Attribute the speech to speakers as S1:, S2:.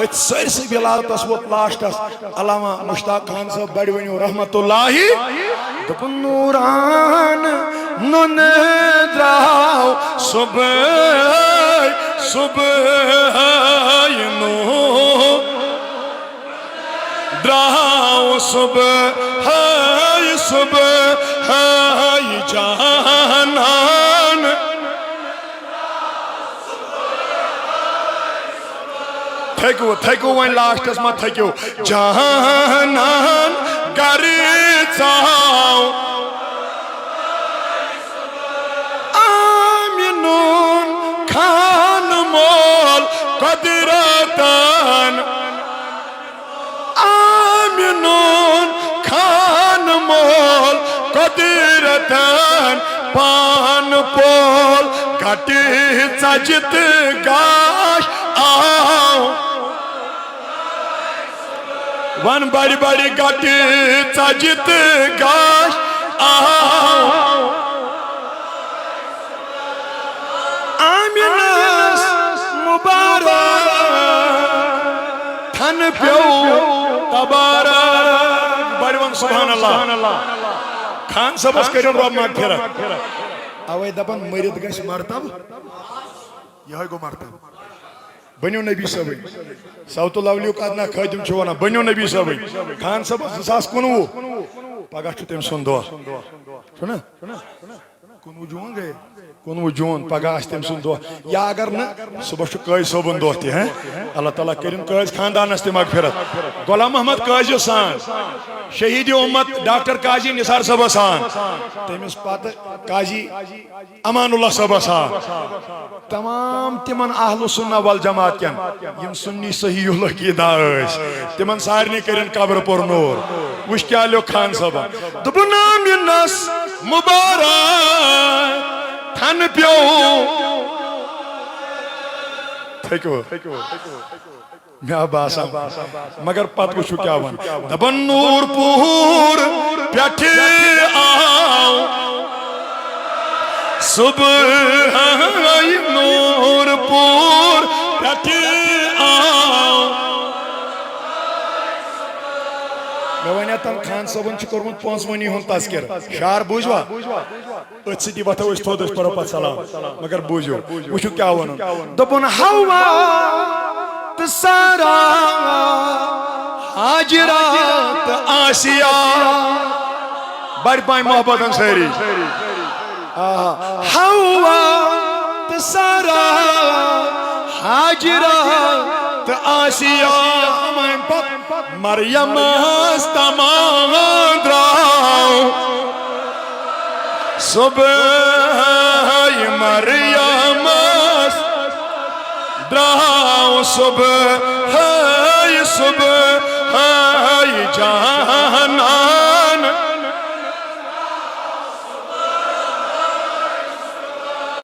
S1: ات سرسی بلادتس ووت لاسٹس علامہ مشتاق خان صاحب بڑ ونیو رحمت اللہ دپن نوران نن دراو صبح صبح نور دراو صبح صبح جانان تھکو وین لاسٹس ما تھکو جانان گر ژاو آمینون خان مول قدرتان آمینون خان مول قدرتان پان پول گٹی ژجت گاش آو ون بڑی بڑی گٹی ژجت گاش آو آمینس مبارک تھن پیو تبارک بڑی ون سبحان اللہ خان صاحبس کرن رب مغفرت اوے دپن مرد گژھِ مرتب یہ گو مرتب بنیو نبی صاحب ساوت لولیو کادنا خادم چھو ونان بنیو نبی صاحب خان صاحب 2019 پگہ چھُ تٔمۍ سُنٛد دۄہ چھُنا 19 جوٗن گٔے 19 جوٗن پگہ آسہِ تٔمۍ سُنٛد دۄہ یا اگر نہٕ صُبحس چھُ قٲضۍ صٲبُن دۄہ تہِ اللہ تعالیٰ کٔرِن قٲضۍ خاندانس تہِ مغفرت غلام محمد قٲضیو سان شہید امت ڈاکٹر قاضی نثار صٲبس سان تٔمِس پتہٕ قاضی امان اللہ صٲبس سان تمام تمن اہل سنہ والجماعت کین یم سنی صحیح العقیدہ ٲسۍ تمن سارنٕے کٔرِن قبر پور نور وٕچھ کیٛاہ لیوٚکھ خان صٲبن دوٚپُن آمینس مبارک تھن پیو تھکو مےٚ باسان مگر پتہٕ وٕچھو کیٛاہ ون دپن نور پوٗر پٮ۪ٹھٕ آو صبح نور پور پٮ۪ٹھٕ آو مےٚ ونیاتن خان صٲبن چھُ کوٚرمُت پانٛژوٕنی ہُنٛد تذکر شعر بوٗزوا أتھۍ سۭتی وتھو أسۍ تھوٚد أسۍ پرو پتہٕ سلام مگر بوٗزِو وٕچھِو کیٛاہ وَنُن دوٚپُن ہوا تہٕ سارا ہاجرا تہٕ آسیا بڑِ پایہِ محبتن سٲری ہوا تہٕ سارا ہاجرا تہٕ آسیا مریم تمام دراو صبح مریم دراو صبح صبح جان